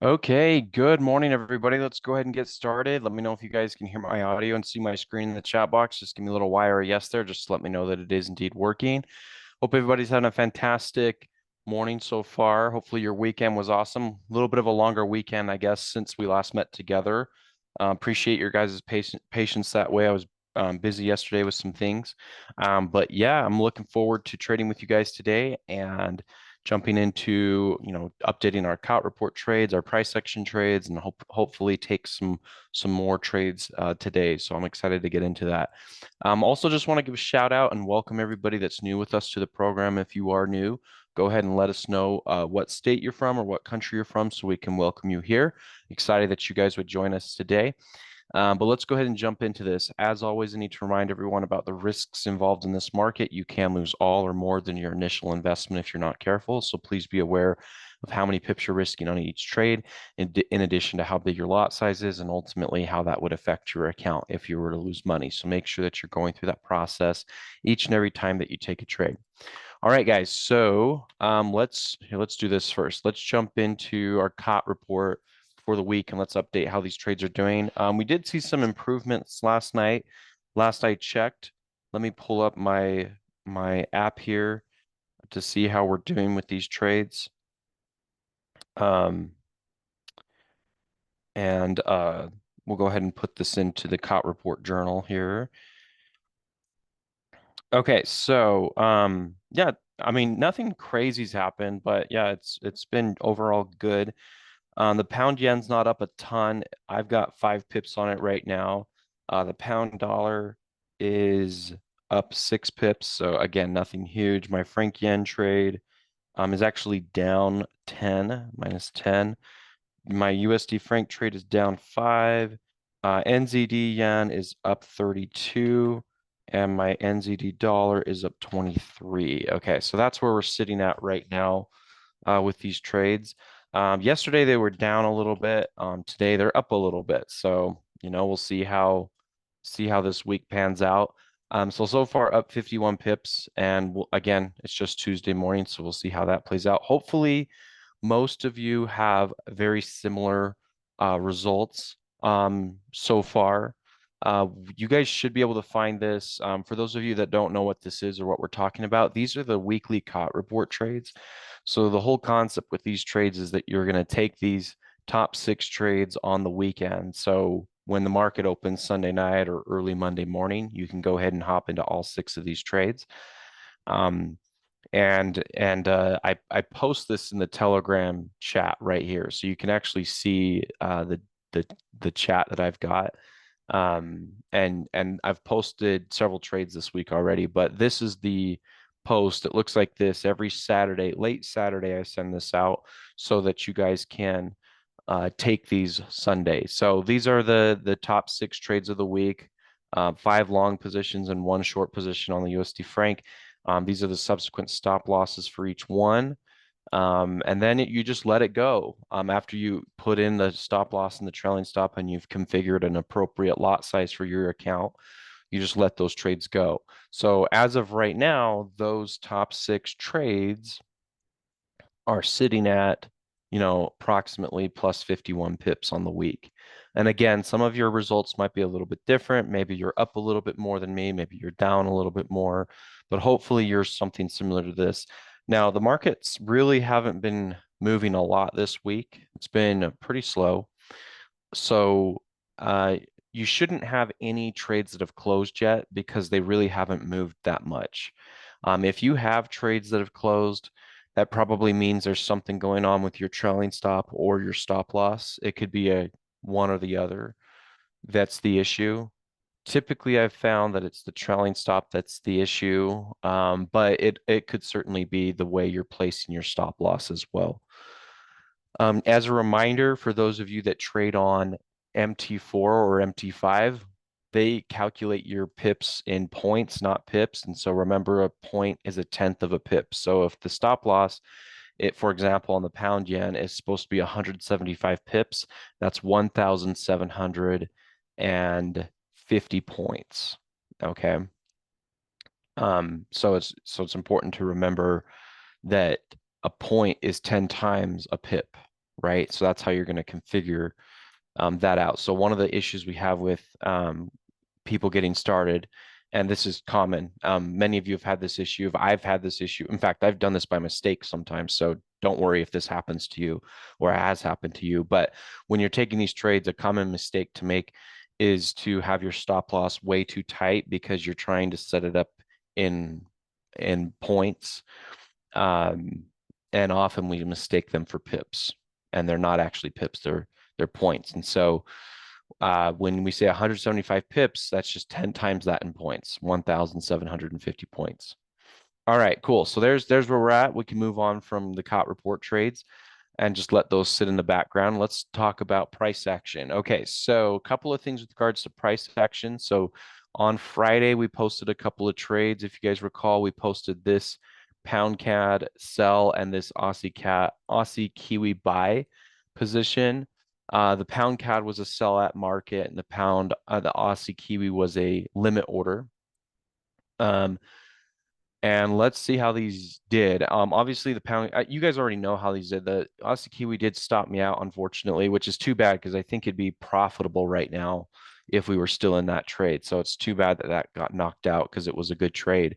Okay, good morning, everybody. Let's go ahead and get started. Let me know if you guys can hear my audio and see my screen in the chat box. Just give me a little Y or a yes there. Just to let me know that it is indeed working. Hope everybody's having a fantastic morning so far. Hopefully your weekend was awesome. A little bit of a longer weekend, I guess, since we last met together. Appreciate your guys' patience that way. I was busy yesterday with some things. But yeah, I'm looking forward to trading with you guys today and jumping into, updating our COT report trades, our price action trades, and hopefully take some more trades today. So I'm excited to get into that. Also, just want to give a shout out and welcome everybody that's new with us to the program. If you are new, go ahead and let us know what state you're from or what country you're from so we can welcome you here. Excited that you guys would join us today. But let's go ahead and jump into this. As always, I need to remind everyone about the risks involved in this market. You can lose all or more than your initial investment if you're not careful. So please be aware of how many pips you're risking on each trade, in addition to how big your lot size is, and ultimately how that would affect your account if you were to lose money. So make sure that you're going through that process each and every time that you take a trade. All right, guys. So let's do this first. Let's jump into our COT report for the week and let's update how these trades are doing. We did see some improvements last night. Last I checked, let me pull up my app here to see how we're doing with these trades. Um, and we'll go ahead and put this into the COT report journal here. Okay, so yeah, I mean nothing crazy's happened, but yeah, it's been overall good. The pound yen's not up a ton. I've got 5 pips on it right now. The pound dollar is up 6 pips, so again, nothing huge. My franc yen trade is actually down 10, minus 10. My USD franc trade is down 5. NZD yen is up 32, and my NZD dollar is up 23. Okay, so that's where we're sitting at right now with these trades. Yesterday they were down a little bit. Today they're up a little bit. So, we'll see how this week pans out. So far up 51 pips, and again, it's just Tuesday morning, so we'll see how that plays out. Hopefully, most of you have very similar results so far. You guys should be able to find this. For those of you that don't know what this is or what we're talking about, these are the weekly COT report trades. So the whole concept with these trades is that you're going to take these top 6 trades on the weekend. So when the market opens Sunday night or early Monday morning, you can go ahead and hop into all 6 of these trades. I post this in the Telegram chat right here, so you can actually see the chat that I've got. And I've posted several trades this week already, but this is the post. It looks like this every Saturday, late Saturday. I send this out so that you guys can take these Sundays. So these are the top 6 trades of the week. 5 long positions and 1 short position on the USD franc. These are the subsequent stop losses for each one. And then you just let it go. After you put in the stop loss and the trailing stop and you've configured an appropriate lot size for your account, you just let those trades go. So as of right now, those top 6 trades are sitting at, approximately plus 51 pips on the week. And again, some of your results might be a little bit different. Maybe you're up a little bit more than me. Maybe you're down a little bit more, but hopefully you're something similar to this. Now, the markets really haven't been moving a lot this week. It's been pretty slow. So you shouldn't have any trades that have closed yet because they really haven't moved that much. If you have trades that have closed, that probably means there's something going on with your trailing stop or your stop loss. It could be a one or the other. That's the issue. Typically, I've found that it's the trailing stop that's the issue, but it could certainly be the way you're placing your stop loss as well. As a reminder, for those of you that trade on MT4 or MT5, they calculate your pips in points, not pips. And so remember, a point is a tenth of a pip. So if the stop loss, for example, on the pound yen is supposed to be 175 pips, that's 1,750 points. Okay. So it's important to remember that a point is 10 times a pip. right? So that's how you're going to configure that out. So one of the issues we have with people getting started, and this is common. Many of you have had this issue. I've had this issue. In fact, I've done this by mistake sometimes. So don't worry if this happens to you or has happened to you. But when you're taking these trades, a common mistake to make is to have your stop loss way too tight because you're trying to set it up in points. Um, and often we mistake them for pips, and they're not actually pips, they're points. And so when we say 175 pips, that's just 10 times that in points, 1,750 points. All right, cool. So there's where we're at. We can move on from the COT report trades and just let those sit in the background. Let's talk about price action. Okay, so a couple of things with regards to price action. So on Friday, we posted a couple of trades. If you guys recall, we posted this pound CAD sell and this Aussie Kiwi buy position. The pound CAD was a sell at market, and the Aussie Kiwi was a limit order. And let's see how these did. Obviously the pound, you guys already know how these did. The Aussie Kiwi did stop me out, unfortunately, which is too bad because I think it'd be profitable right now if we were still in that trade. So it's too bad that that got knocked out because it was a good trade.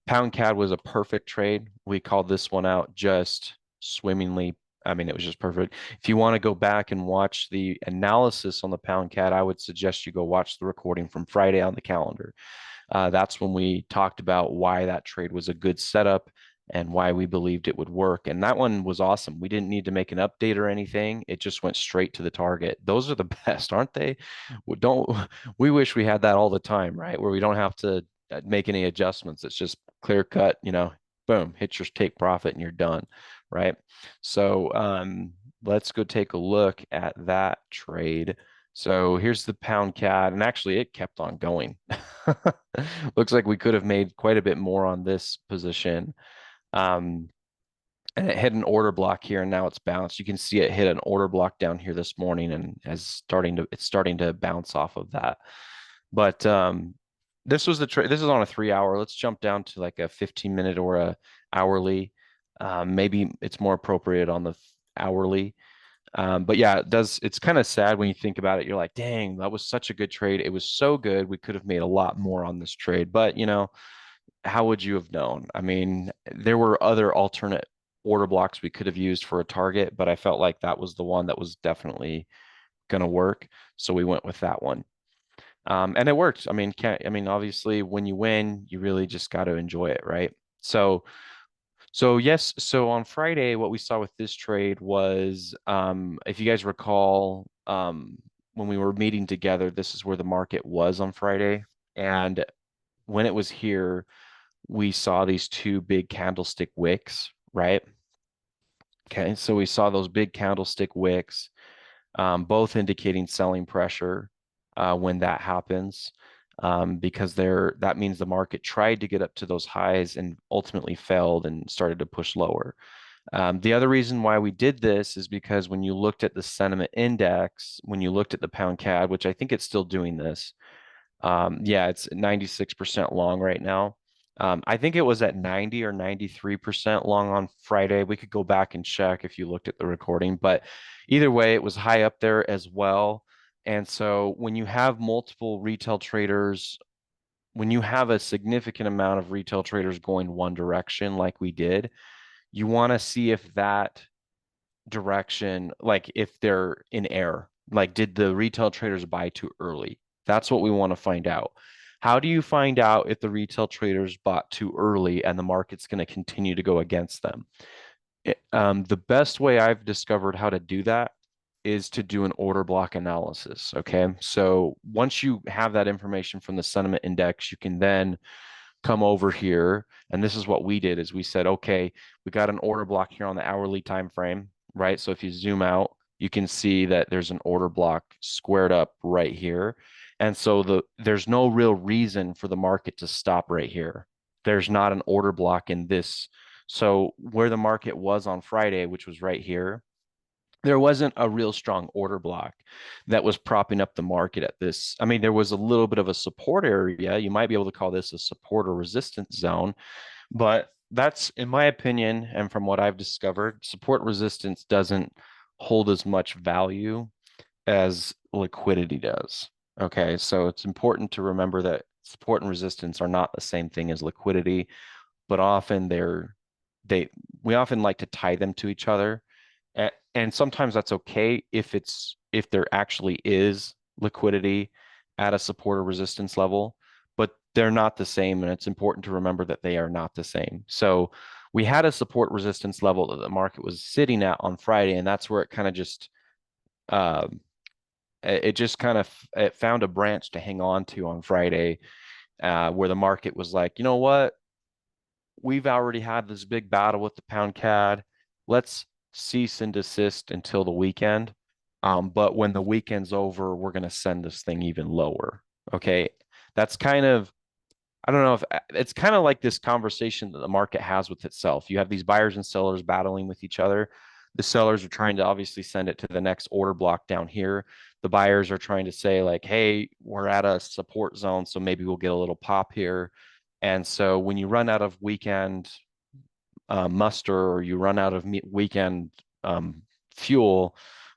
Pound CAD was a perfect trade. We called this one out just swimmingly. I mean, it was just perfect. If you want to go back and watch the analysis on the pound CAD, I would suggest you go watch the recording from Friday on the calendar. That's when we talked about why that trade was a good setup and why we believed it would work. And that one was awesome. We didn't need to make an update or anything. It just went straight to the target. Those are the best, aren't they? Don't we wish we had that all the time, right? Where we don't have to make any adjustments. It's just clear cut, boom, hit your take profit and you're done, right? So let's go take a look at that trade. So here's the pound CAD, and actually it kept on going. Looks like we could have made quite a bit more on this position. Um, and it hit an order block here, and now it's bounced. You can see it hit an order block down here this morning, and it's starting to bounce off of that. But this was the trade. This is on a 3 hour. Let's jump down to like a 15-minute or a hourly. Maybe it's more appropriate on the hourly. But yeah, it's kind of sad when you think about it. You're like, dang, that was such a good trade. It was so good. We could have made a lot more on this trade. But, how would you have known? I mean, there were other alternate order blocks we could have used for a target, but I felt like that was the one that was definitely going to work. So we went with that one. And it worked. Obviously, when you win, you really just got to enjoy it, right? So yes, so on Friday, what we saw with this trade was, if you guys recall, when we were meeting together, this is where the market was on Friday. And when it was here, we saw these two big candlestick wicks, right? Okay, so we saw those big candlestick wicks, both indicating selling pressure when that happens. Because that means the market tried to get up to those highs and ultimately failed and started to push lower. The other reason why we did this is because when you looked at the sentiment index, when you looked at the pound CAD, which I think it's still doing this, yeah, it's 96% long right now. I think it was at 90 or 93% long on Friday. We could go back and check if you looked at the recording, but either way, it was high up there as well. And so when you have multiple retail traders, when you have a significant amount of retail traders going one direction like we did, you want to see if that direction, like if they're in error, like did the retail traders buy too early? That's what we want to find out. How do you find out if the retail traders bought too early and the market's going to continue to go against them? The best way I've discovered how to do that is to do an order block analysis. Okay. So once you have that information from the sentiment index, you can then come over here, and this is what we did is we said, okay, we got an order block here on the hourly time frame, right? So if you zoom out, you can see that there's an order block squared up right here. And so there's no real reason for the market to stop right here. There's not an order block in this. So where the market was on Friday, which was right here, there wasn't a real strong order block that was propping up the market at this. I mean, there was a little bit of a support area. You might be able to call this a support or resistance zone, but that's, in my opinion, and from what I've discovered, support resistance doesn't hold as much value as liquidity does. Okay, so it's important to remember that support and resistance are not the same thing as liquidity, but often they we often like to tie them to each other. And sometimes that's okay if there actually is liquidity at a support or resistance level, but they're not the same, and it's important to remember that they are not the same. So we had a support resistance level that the market was sitting at on Friday, and that's where it kind of just um, it just kind of it found a branch to hang on to on Friday, where the market was like, you know what, we've already had this big battle with the pound CAD. Let's cease and desist until the weekend. But when the weekend's over, we're going to send this thing even lower. Okay. That's kind of, I don't know if it's kind of like this conversation that the market has with itself. You have these buyers and sellers battling with each other. The sellers are trying to obviously send it to the next order block down here. The buyers are trying to say, like, hey, we're at a support zone, so maybe we'll get a little pop here. And so when you run out of weekend muster or you run out of weekend fuel,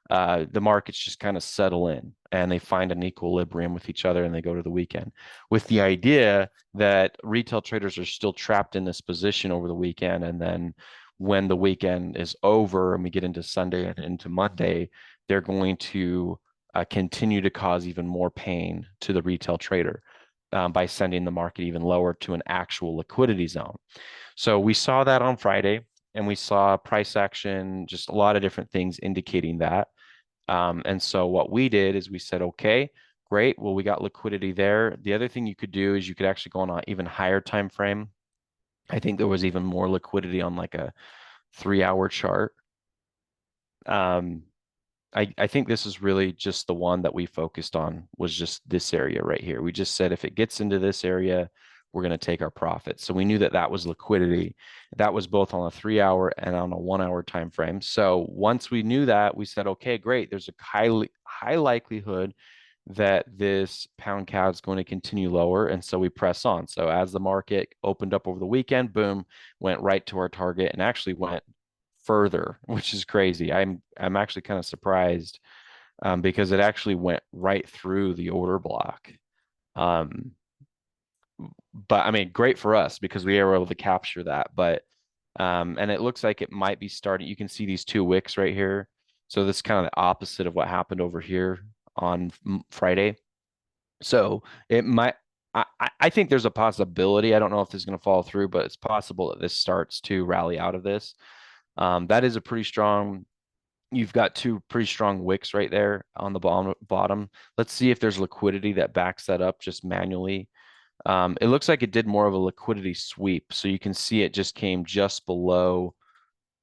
the markets just kind of settle in and they find an equilibrium with each other and they go to the weekend with the idea that retail traders are still trapped in this position over the weekend. And then when the weekend is over and we get into Sunday and into Monday, they're going to continue to cause even more pain to the retail trader by sending the market even lower to an actual liquidity zone. So we saw that on Friday, and we saw price action, just a lot of different things indicating that. And so what we did is we said, okay, great. Well, we got liquidity there. The other thing you could do is you could actually go on an even higher time frame. I think there was even more liquidity on like a 3-hour chart. Um, I think this is really just the one that we focused on was just this area right here. We just said if it gets into this area, we're going to take our profit. So we knew that that was liquidity. That was both on a 3-hour and on a 1-hour time frame. So once we knew that, we said, okay, great. There's a high likelihood that this pound CAD is going to continue lower. And so we press on. So as the market opened up over the weekend, boom, went right to our target and actually went further, which is crazy. I'm actually kind of surprised because it actually went right through the order block. Um, but I mean, great for us because we were able to capture that. But and it looks like it might be starting. You can see these two wicks right here. So this is kind of the opposite of what happened over here on Friday. So it might. I think there's a possibility. I don't know if this is going to follow through, but it's possible that this starts to rally out of this. That is a pretty strong. You've got two pretty strong wicks right there on the bottom. Let's see if there's liquidity that backs that up just manually. It looks like it did more of a liquidity sweep. So you can see it just came just below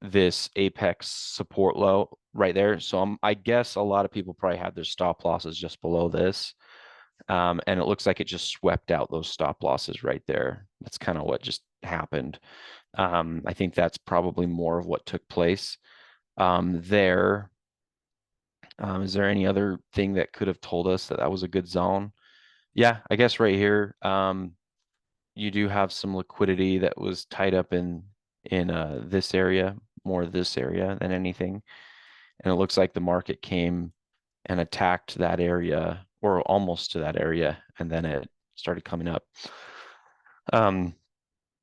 this apex support low right there. So I guess a lot of people probably had their stop losses just below this. And it looks like it just swept out those stop losses right there. That's kind of what just happened. I think that's probably more of what took place there. Is there any other thing that could have told us that that was a good zone? Yeah, I guess right here, you do have some liquidity that was tied up in this area, more this area than anything. And it looks like the market came and attacked that area or almost to that area, and then it started coming up. Um,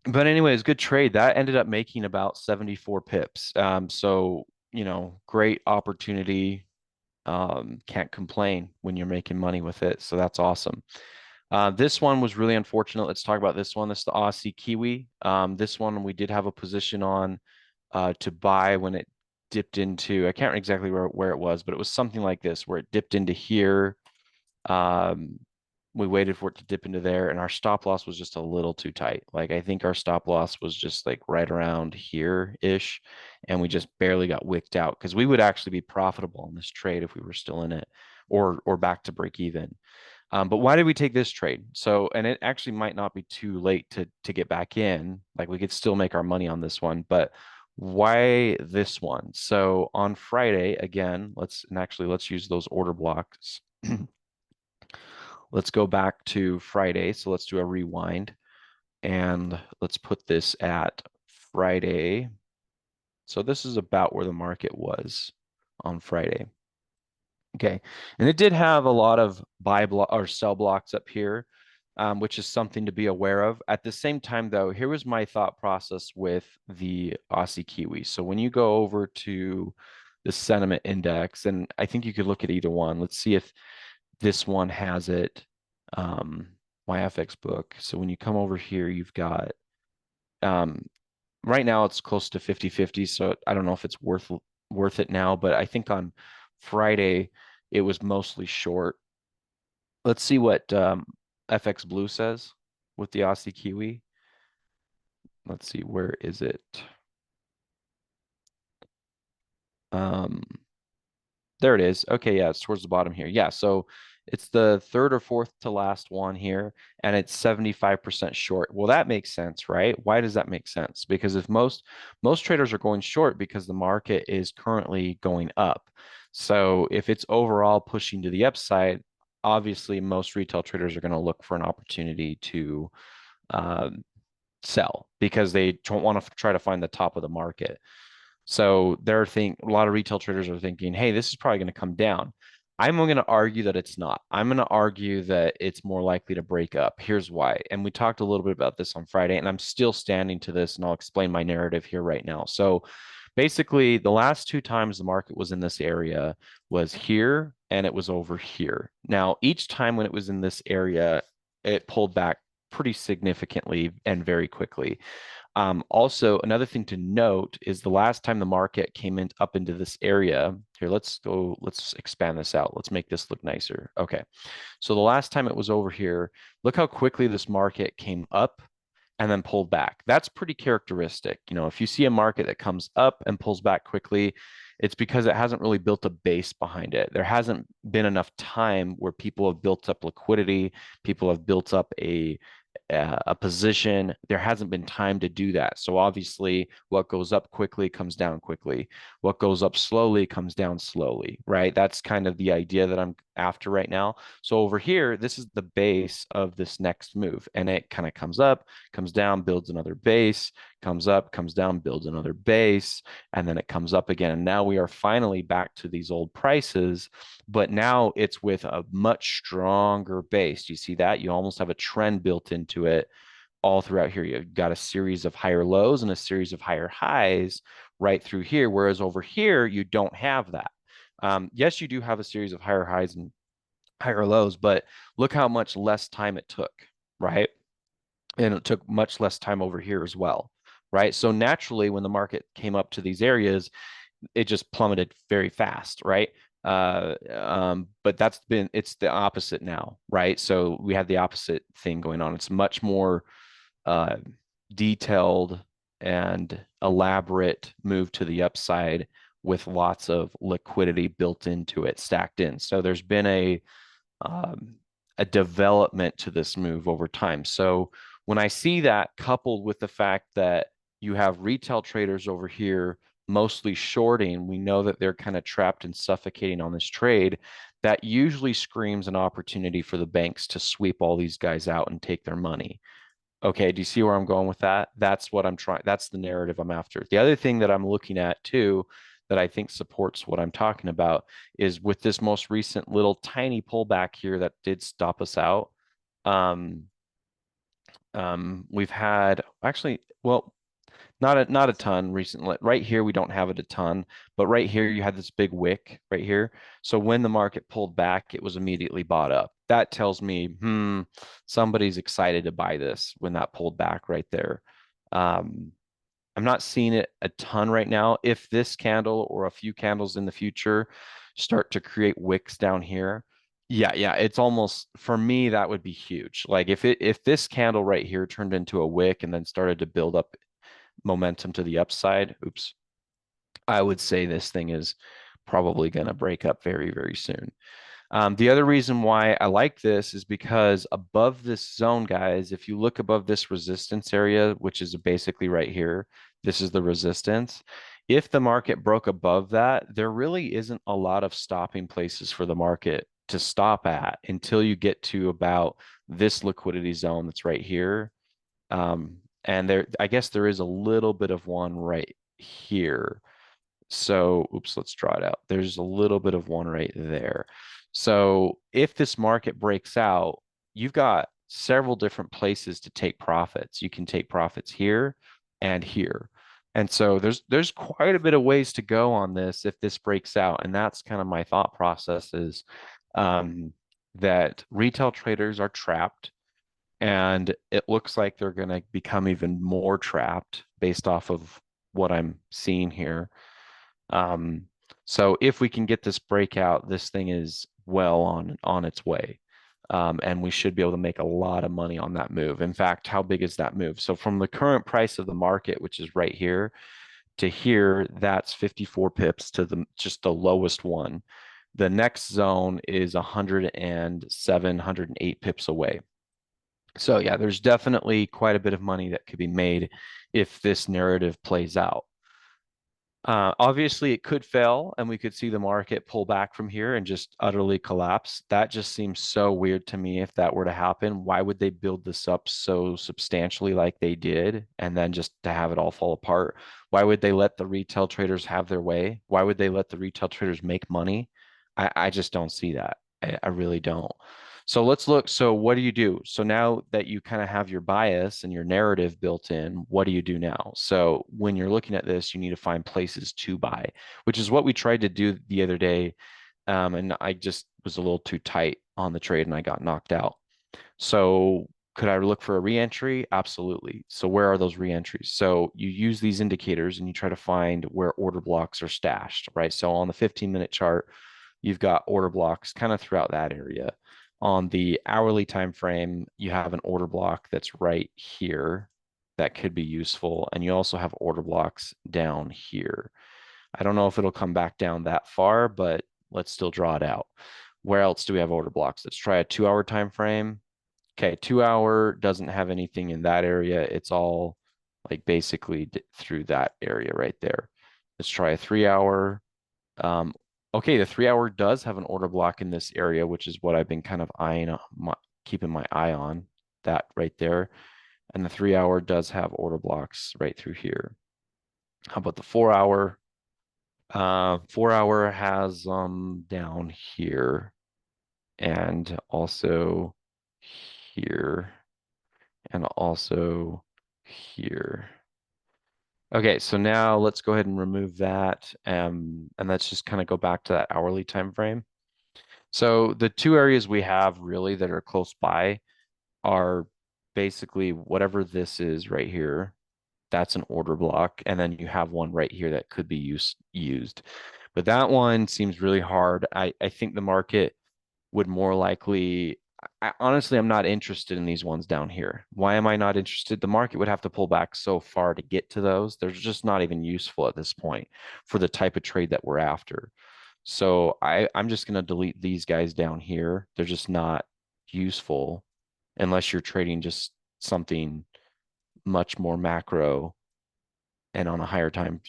but anyways, good trade. That ended up making about 74 pips. So, great opportunity. Can't complain when you're making money with it. So that's awesome. This one was really unfortunate. Let's talk about this one. This is the Aussie Kiwi. This one we did have a position on to buy when it dipped into, I can't remember exactly where it was, but it was something like this, where it dipped into here. Um, we waited for it to dip into there, and our stop loss was just a little too tight. Like I think our stop loss was just like right around here-ish, and we just barely got wicked out because we would actually be profitable in this trade if we were still in it, or back to break even. But why did we take this trade? So, and it actually might not be too late to get back in. Like we could still make our money on this one, but why this one? So on Friday, again, let's use those order blocks. Let's go back to Friday. So let's do a rewind and let's put this at Friday. So this is about where the market was on Friday. Okay, and it did have a lot of buy block or sell blocks up here, which is something to be aware of. At the same time, though, here was my thought process with the Aussie Kiwi. So when you go over to the sentiment index, and I think you could look at either one. Let's see if this one has it. My FX book. So when you come over here, you've got um, right now it's close to 50-50. So I don't know if it's worth it now, but I think on Friday it was mostly short. Let's see what FX Blue says with the Aussie Kiwi. Let's see, where is it? Um, There it is. Okay, yeah, it's towards the bottom here. Yeah, so it's the third or fourth to last one here, and it's 75% short. Well, that makes sense, right? Why does that make sense? Because if most traders are going short because the market is currently going up. So if it's overall pushing to the upside, obviously most retail traders are going to look for an opportunity to um, sell because they don't want to try to find the top of the market. So a lot of retail traders are thinking, hey, this is probably going to come down. I'm going to argue that it's not. I'm going to argue that it's more likely to break up. Here's why. And we talked a little bit about this on Friday, and I'm still standing to this, and I'll explain my narrative here right now. So basically, the last two times the market was in this area was here and it was over here. Now, each time when it was in this area, it pulled back pretty significantly and very quickly. Also, another thing to note is the last time the market came up into this area. Here, let's expand this out. Let's make this look nicer. Okay. So the last time it was over here, look how quickly this market came up and then pulled back. That's pretty characteristic. You know, if you see a market that comes up and pulls back quickly, it's because it hasn't really built a base behind it. There hasn't been enough time where people have built up liquidity, people have built up a position. There hasn't been time to do that. So obviously, what goes up quickly comes down quickly. What goes up slowly comes down slowly, right? That's kind of the idea that I'm after right now. So over here, this is the base of this next move, and it kind of comes up, comes down, builds another base, comes up, comes down, builds another base, and then it comes up again. And now we are finally back to these old prices, but now it's with a much stronger base. You see that? You almost have a trend built into it all throughout here. You've got a series of higher lows and a series of higher highs right through here. Whereas over here, you don't have that. Yes, you do have a series of higher highs and higher lows, but look how much less time it took, right? And it took much less time over here as well, right? So naturally, when the market came up to these areas, it just plummeted very fast, right? But it's the opposite now, right? So we have the opposite thing going on. It's much more uh, detailed and elaborate move to the upside with lots of liquidity built into it, stacked in. So there's been um, a development to this move over time. So when I see that coupled with the fact that you have retail traders over here mostly shorting, we know that they're kind of trapped and suffocating on this trade. That usually screams an opportunity for the banks to sweep all these guys out and take their money. Okay, do you see where I'm going with that? That's what I'm trying. That's the narrative I'm after. The other thing that I'm looking at too, that I think supports what I'm talking about, is with this most recent little tiny pullback here that did stop us out. Um, we've had actually, well, not a ton recently. Right here, we don't have it a ton, but right here you had this big wick right here. So when the market pulled back, it was immediately bought up. That tells me, somebody's excited to buy this when that pulled back right there. Um, I'm not seeing it a ton right now. If this candle or a few candles in the future start to create wicks down here, yeah, it's almost for me that would be huge. Like if this candle right here turned into a wick and then started to build up momentum to the upside, oops, I would say this thing is probably going to break up very, very soon. The other reason why I like this is because above this zone, guys, if you look above this resistance area, which is basically right here, this is the resistance. If the market broke above that, there really isn't a lot of stopping places for the market to stop at until you get to about this liquidity zone that's right here. And I guess there is a little bit of one right here. So, oops, let's draw it out. There's a little bit of one right there. So if this market breaks out, you've got several different places to take profits. You can take profits here and here. And so there's quite a bit of ways to go on this if this breaks out. And that's kind of my thought process is that retail traders are trapped. And it looks like they're going to become even more trapped based off of what I'm seeing here. Um, so if we can get this breakout, this thing is well on its way. And we should be able to make a lot of money on that move. In fact, how big is that move? So from the current price of the market, which is right here, to here, that's 54 pips to the just the lowest one. The next zone is 107, 108 pips away. So yeah, there's definitely quite a bit of money that could be made if this narrative plays out. Obviously, it could fail, and we could see the market pull back from here and just utterly collapse. That just seems so weird to me if that were to happen. Why would they build this up so substantially like they did, and then just to have it all fall apart? Why would they let the retail traders have their way? Why would they let the retail traders make money? I just don't see that. I really don't. So let's look. So what do you do? So now that you kind of have your bias and your narrative built in, what do you do now? So when you're looking at this, you need to find places to buy, which is what we tried to do the other day. And I just was a little too tight on the trade and I got knocked out. So could I look for a reentry? Absolutely. So where are those reentries? So you use these indicators and you try to find where order blocks are stashed, right? So on the 15-minute chart, you've got order blocks kind of throughout that area. On the hourly time frame, you have an order block that's right here that could be useful. And you also have order blocks down here. I don't know if it'll come back down that far, but let's still draw it out. Where else do we have order blocks? Let's try a 2 hour time frame. Okay, 2 hour doesn't have anything in that area. It's all like basically through that area right there. Let's try a 3 hour. Um, okay, the 3 hour does have an order block in this area, which is what I've been kind of eyeing, keeping my eye on, that right there. And the 3 hour does have order blocks right through here. How about the 4 hour? 4 hour has down here and also here and also here. Okay, so now let's go ahead and remove that. And let's just kind of go back to that hourly time frame. So the two areas we have really that are close by are basically whatever this is right here. That's an order block. And then you have one right here that could be used. But that one seems really hard. I think the market would more likely, honestly, I'm not interested in these ones down here. Why am I not interested? The market would have to pull back so far to get to those. They're just not even useful at this point for the type of trade that we're after. So I'm just going to delete these guys down here. They're just not useful unless you're trading just something much more macro and on a higher time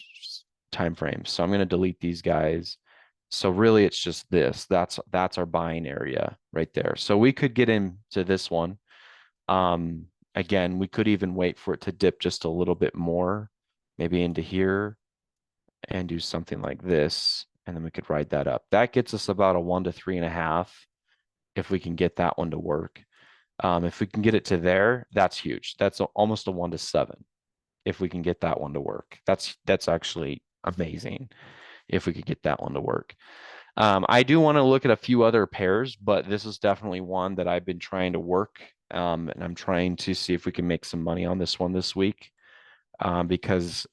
frame. So I'm going to delete these guys. So really it's just this. That's our buying area right there. So we could get into this one. Again, we could even wait for it to dip just a little bit more, maybe into here and do something like this. And then we could ride that up. That gets us about a 1 to 3.5 if we can get that one to work. If we can get it to there, that's huge. That's almost a 1 to 7 if we can get that one to work. That's actually amazing if we could get that one to work. I do want to look at a few other pairs, but this is definitely one that I've been trying to work. And I'm trying to see if we can make some money on this one this week. Because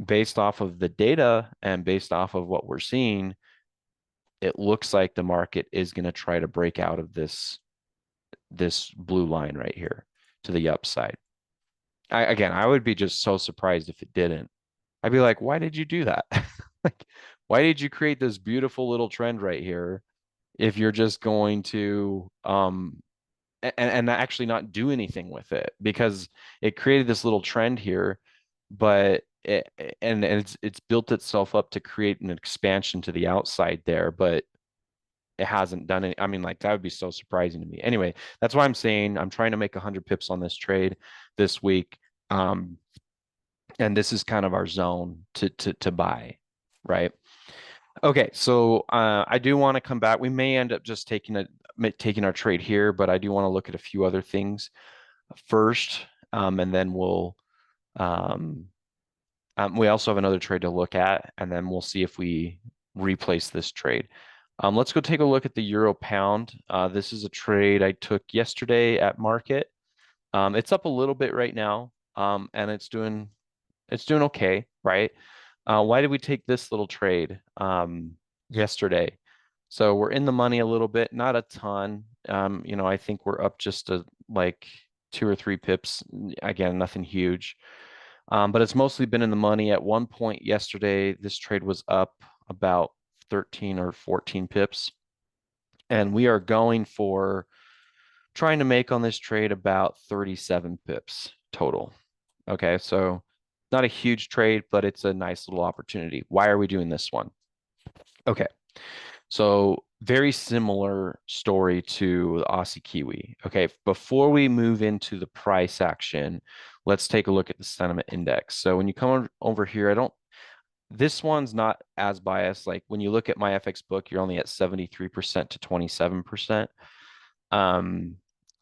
based off of the data and based off of what we're seeing, it looks like the market is going to try to break out of this blue line right here to the upside. Again, I would be just so surprised if it didn't. I'd be like, why did you do that? Like, why did you create this beautiful little trend right here if you're just going to and actually not do anything with it? Because it created this little trend here, but and it's built itself up to create an expansion to the outside there, but it hasn't done any. I mean, like that would be so surprising to me. Anyway, that's why I'm saying I'm trying to make 100 pips on this trade this week. And this is kind of our zone to buy. right? Okay, so I do want to come back. We may end up just taking our trade here, but I do want to look at a few other things first, and then um, we also have another trade to look at, and then we'll see if we replace this trade. Let's go take a look at the euro pound. This is a trade I took yesterday at market. It's up a little bit right now, and it's doing okay, right? Why did we take this little trade yesterday? So we're in the money a little bit, not a ton. I think we're up just like 2 or 3 pips. Again, nothing huge. But it's mostly been in the money. At one point yesterday, this trade was up about 13 or 14 pips. And we are going for trying to make on this trade about 37 pips total. Okay, so not a huge trade, but it's a nice little opportunity. Why are we doing this one? Okay, so very similar story to the Aussie Kiwi. Okay, before we move into the price action, let's take a look at the sentiment index. So when you come over here, this one's not as biased. Like when you look at my FX book, you're only at 73% to 27%. Um,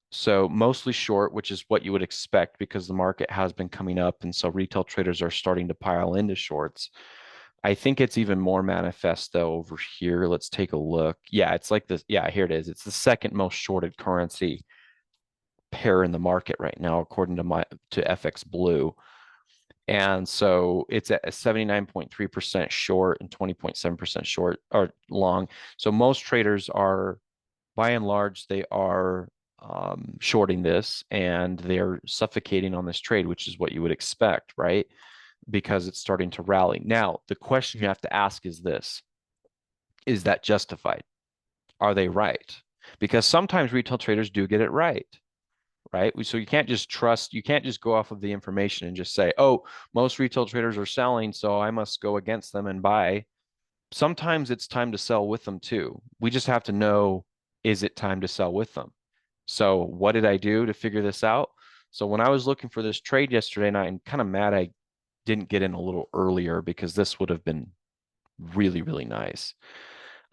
so mostly short, which is what you would expect because the market has been coming up, and so retail traders are starting to pile into shorts. I think it's even more manifest though over here. Let's take a look. Yeah, it's like this. Yeah, here it is. It's the second most shorted currency pair in the market right now, according to FX Blue. And so it's at 79.3% short and 20.7% short or long. So most traders are, by and large, they are shorting this and they're suffocating on this trade, which is what you would expect, right? Because it's starting to rally. Now, the question you have to ask is this: is that justified? Are they right? Because sometimes retail traders do get it right, right? So you can't just trust, you can't just go off of the information and just say, oh, most retail traders are selling, so I must go against them and buy. Sometimes it's time to sell with them too. We just have to know, is it time to sell with them? So what did I do to figure this out? So when I was looking for this trade yesterday night, I'm kind of mad I didn't get in a little earlier because this would have been really, really nice.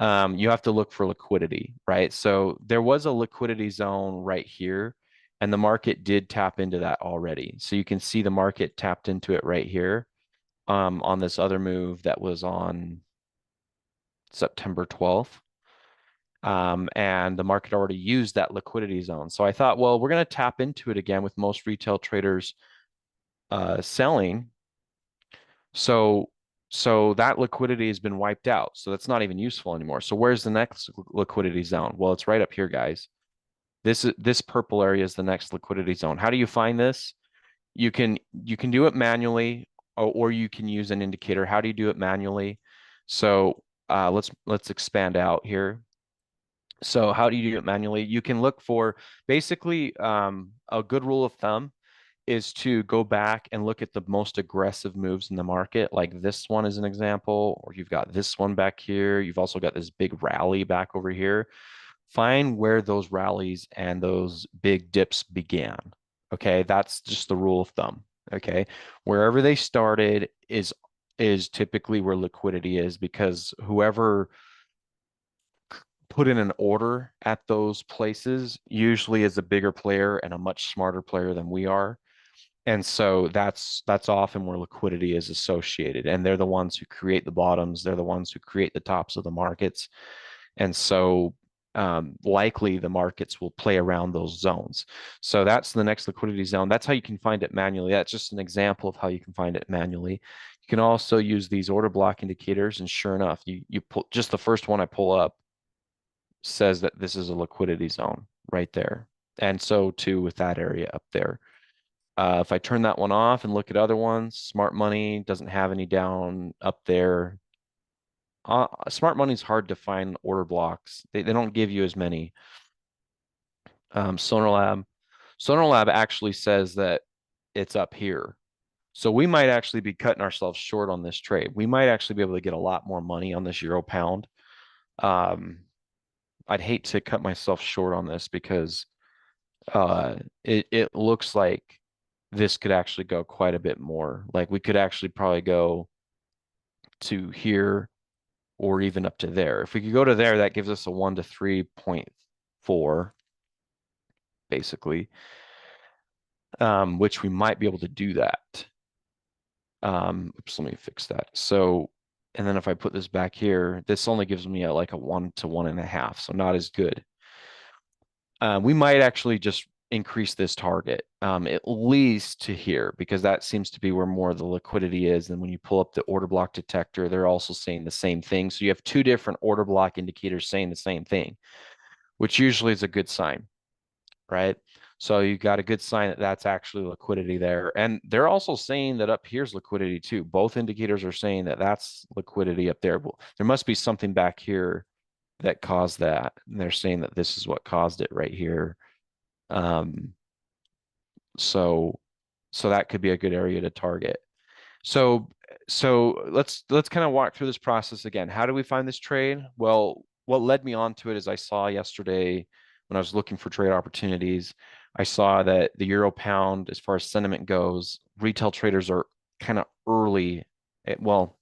You have to look for liquidity, right? So there was a liquidity zone right here, and the market did tap into that already. So you can see the market tapped into it right here on this other move that was on September 12th. And the market already used that liquidity zone. So I thought, well, we're going to tap into it again with most retail traders selling. So that liquidity has been wiped out. So that's not even useful anymore. So where's the next liquidity zone? Well, it's right up here, guys. This purple area is the next liquidity zone. How do you find this? You can do it manually, or you can use an indicator. How do you do it manually? So let's expand out here. So how do you do it manually? You can look for basically a good rule of thumb is to go back and look at the most aggressive moves in the market, like this one is an example, or you've got this one back here. You've also got this big rally back over here. Find where those rallies and those big dips began. Okay, that's just the rule of thumb. Okay, wherever they started is typically where liquidity is because whoever put in an order at those places usually is a bigger player and a much smarter player than we are. And so that's often where liquidity is associated. And they're the ones who create the bottoms, they're the ones who create the tops of the markets. And so likely the markets will play around those zones. So that's the next liquidity zone. That's how you can find it manually. That's just an example of how you can find it manually. You can also use these order block indicators, and sure enough, you pull just the first one I pull up says that this is a liquidity zone right there. And so too with that area up there. If I turn that one off and look at other ones, Smart Money doesn't have any down up there. Smart Money is hard to find order blocks. They don't give you as many. Sonar Lab actually says that it's up here. So we might actually be cutting ourselves short on this trade. We might actually be able to get a lot more money on this euro pound. Um, I'd hate to cut myself short on this because it looks like this could actually go quite a bit more. Like we could actually probably go to here or even up to there. If we could go to there, that gives us a 1 to 3.4, basically, which we might be able to do that. Oops, let me fix that. So, and then if I put this back here, this only gives me like a 1 to 1.5, so not as good. We might actually just increase this target at least to here, because that seems to be where more of the liquidity is. And when you pull up the order block detector, they're also saying the same thing. So you have two different order block indicators saying the same thing, which usually is a good sign, right? So you got a good sign that that's actually liquidity there. And they're also saying that up here's liquidity too. Both indicators are saying that that's liquidity up there. Well, there must be something back here that caused that. And they're saying that this is what caused it right here. Um, so so that could be a good area to target. So let's kind of walk through this process again. How do we find this trade? Well, what led me on to it is I saw yesterday when I was looking for trade opportunities, I saw that the euro pound, as far as sentiment goes, retail traders are kind of early. Well,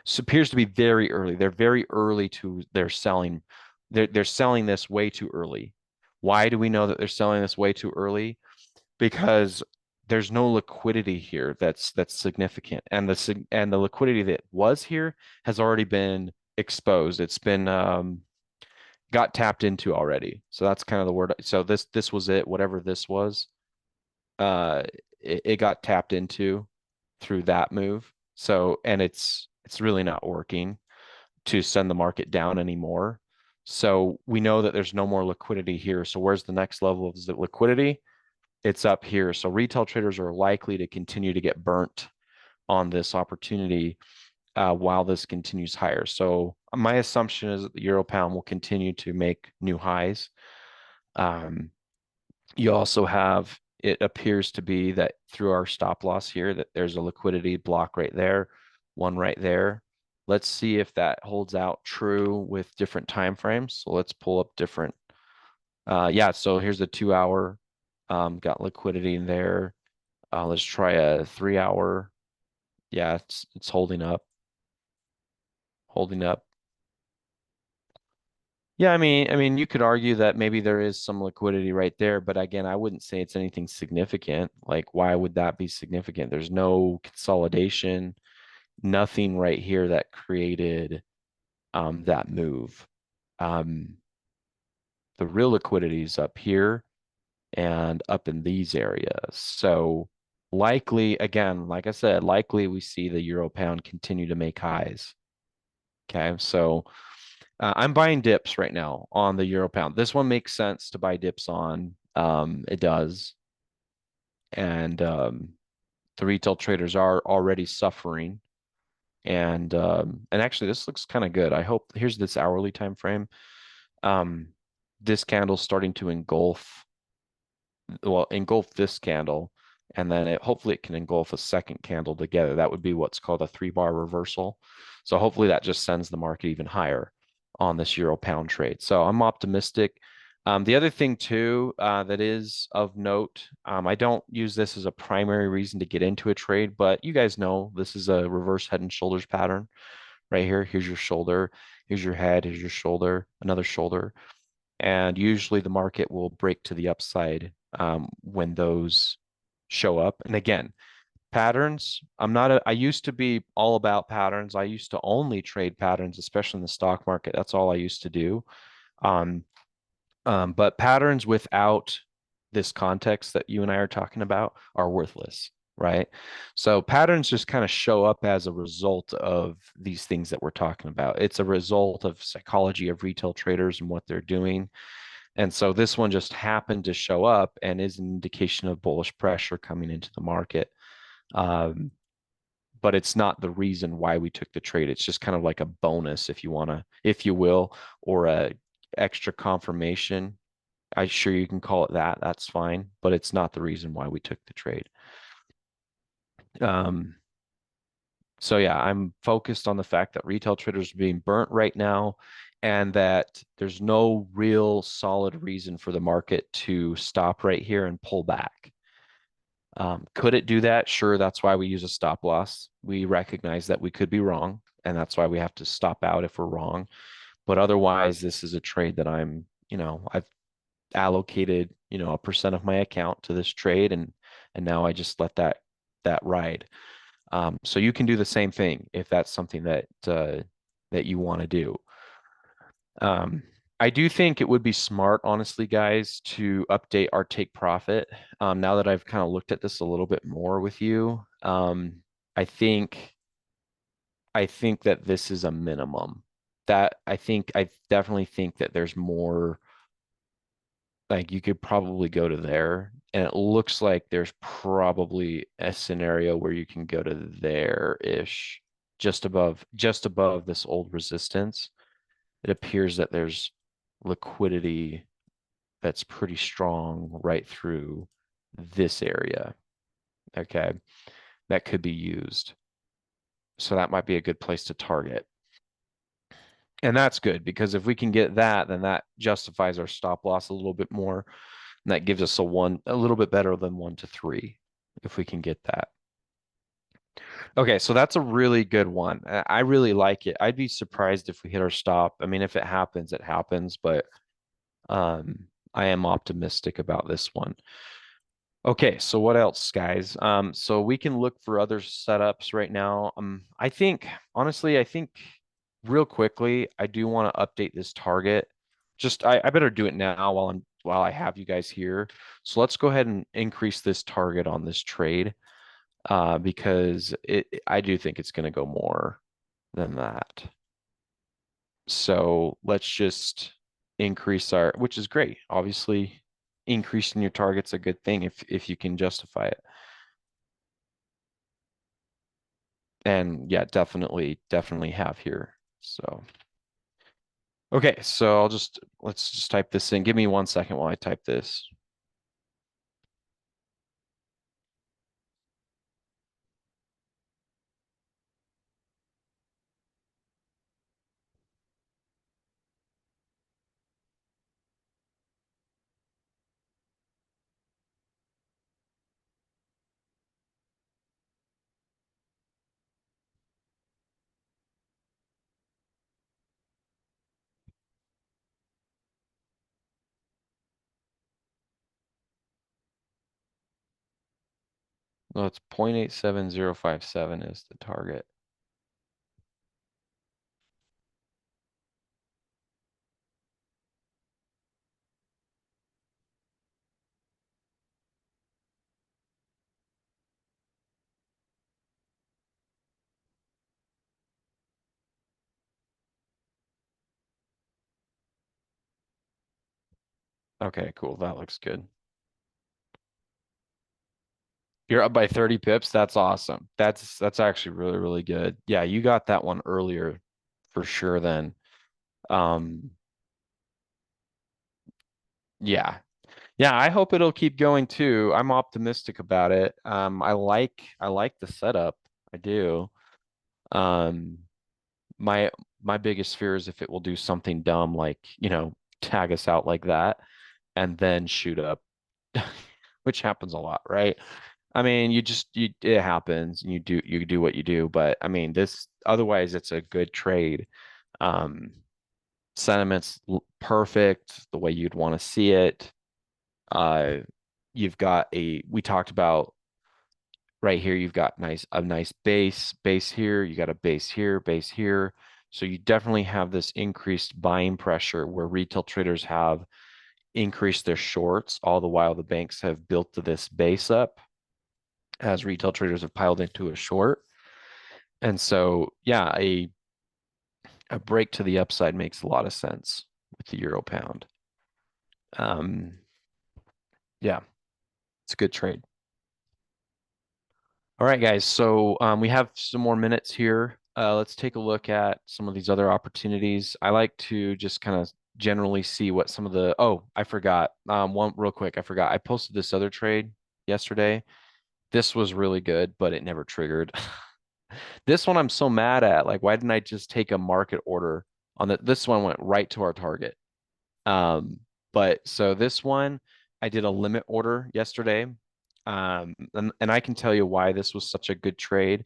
it appears to be very early. They're very early to their selling. They're selling this way too early. Why do we know that they're selling this way too early? Because there's no liquidity here that's significant, and the liquidity that was here has already been exposed. It's been got tapped into already. So that's kind of the word. So this was it. Whatever this was, uh, it got tapped into through that move. So and it's really not working to send the market down anymore. So we know that there's no more liquidity here. So where's the next level of liquidity? It's up here. So retail traders are likely to continue to get burnt on this opportunity while this continues higher. So my assumption is that the euro pound will continue to make new highs. Um, you also have, it appears to be that through our stop loss here, that there's a liquidity block right there, one right there. Let's see if that holds out true with different time frames. So let's pull up different. Yeah, so here's the 2 hour, got liquidity in there. Let's try a 3 hour. Yeah, it's holding up, holding up. Yeah, I mean, you could argue that maybe there is some liquidity right there, but again, I wouldn't say it's anything significant. Like, why would that be significant? There's no consolidation, nothing right here that created that move. Um, the real liquidity is up here and up in these areas. So likely, again, like I said, likely we see the euro pound continue to make highs. Okay, so I'm buying dips right now on the euro pound. This one makes sense to buy dips on. It does. And the retail traders are already suffering. And actually this looks kind of good. I hope here's this hourly time frame. Um, this candle's starting to engulf this candle, and then hopefully it can engulf a second candle together. That would be what's called a 3-bar reversal. So hopefully that just sends the market even higher on this euro pound trade. So I'm optimistic. The other thing too that is of note, I don't use this as a primary reason to get into a trade, but you guys know this is a reverse head and shoulders pattern right here. Here's your shoulder, here's your head, here's your shoulder, another shoulder. And usually the market will break to the upside when those show up. And again, patterns, I used to be all about patterns. I used to only trade patterns, especially in the stock market. That's all I used to do. Um, but patterns without this context that you and I are talking about are worthless, right? So patterns just kind of show up as a result of these things that we're talking about. It's a result of psychology of retail traders and what they're doing. And so this one just happened to show up and is an indication of bullish pressure coming into the market. Um, but it's not the reason why we took the trade. It's just kind of like a bonus, if you want to, if you will, or a extra confirmation. I'm sure you can call it that. That's fine, but it's not the reason why we took the trade. Um, so yeah, I'm focused on the fact that retail traders are being burnt right now, and that there's no real solid reason for the market to stop right here and pull back. Could it do that? Sure, that's why we use a stop loss. We recognize that we could be wrong. and that's why we have to stop out if we're wrong. But otherwise, this is a trade that I've allocated, a percent of my account to this trade, and now I just let that ride. So you can do the same thing if that's something that you want to do. Um, I do think it would be smart, honestly, guys, to update our take profit. Now that I've kind of looked at this a little bit more with you, I think I think that this is a minimum. That I definitely think that there's more, like you could probably go to there. And it looks like there's probably a scenario where you can go to there-ish, just above this old resistance. It appears that there's liquidity that's pretty strong right through this area. Okay. That could be used. So that might be a good place to target. And that's good because if we can get that, then that justifies our stop loss a little bit more. And that gives us a little bit better than 1 to 3 if we can get that. Okay, so that's a really good one. I really like it. I'd be surprised if we hit our stop. I mean, if it happens, it happens, but I am optimistic about this one. Okay, so what else, guys? So we can look for other setups right now. Honestly, I think real quickly, I do want to update this target. I better do it now while I have you guys here. So let's go ahead and increase this target on this trade, because I do think it's going to go more than that. So let's just increase which is great. Obviously, increasing your target's a good thing if you can justify it. And yeah, definitely have here. So okay, so let's just type this in. Give me 1 second while I type this. Well, it's 0.87057 is the target. Okay, cool. That looks good. You're up by 30 pips. That's awesome. That's actually really, really good. Yeah, you got that one earlier for sure then. Um, yeah. Yeah, I hope it'll keep going too. I'm optimistic about it. I like the setup. I do. Um, my my biggest fear is if it will do something dumb like, tag us out like that and then shoot up, which happens a lot, right? I mean, it happens and you do what you do, but I mean, this otherwise it's a good trade. Um, Sentiment's perfect the way you'd want to see it. Uh, we talked about right here, you've got a nice base here, you got a base here, base here. So you definitely have this increased buying pressure where retail traders have increased their shorts, all the while the banks have built this base up as retail traders have piled into a short. And so, yeah, a break to the upside makes a lot of sense with the euro pound. Um, yeah, it's a good trade. All right, guys. So we have some more minutes here. Let's take a look at some of these other opportunities. I like to just kind of generally see what some of the, oh, I forgot. One real quick, I forgot. I posted this other trade yesterday. This was really good, but it never triggered. This one I'm so mad at. Like, why didn't I just take a market order on this one went right to our target. But so this one, I did a limit order yesterday. And I can tell you why this was such a good trade.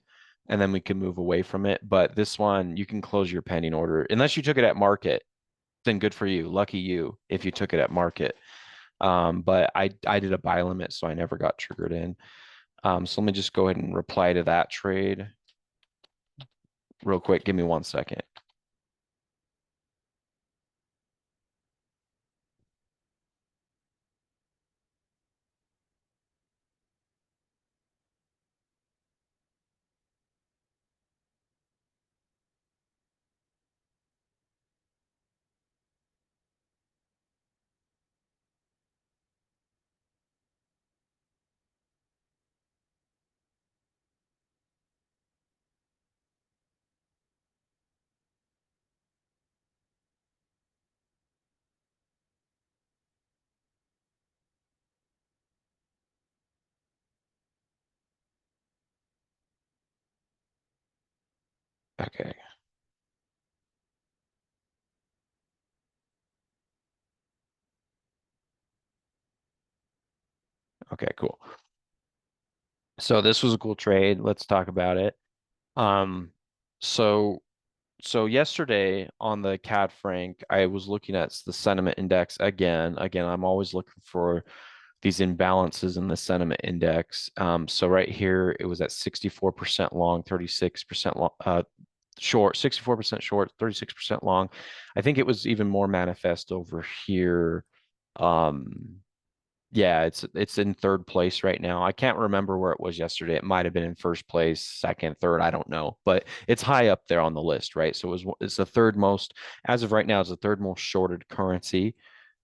and then we can move away from it. But this one, you can close your pending order unless you took it at market. Then good for you. Lucky you if you took it at market. But I did a buy limit, so I never got triggered in. So let me just go ahead and reply to that trade real quick. Give me 1 second. Okay. Okay, cool. So this was a cool trade. Let's talk about it. Um, so so yesterday on the CAD Frank, I was looking at the sentiment index again. Again, I'm always looking for these imbalances in the sentiment index. So right here, it was at 64% long, 36% long, short, 64% short, 36% long. I think it was even more manifest over here. Um, yeah, it's in third place right now. I can't remember where it was yesterday. It might have been in first place, second, third, I don't know, but it's high up there on the list, right? So it's the third most, as of right now, it's the third most shorted currency.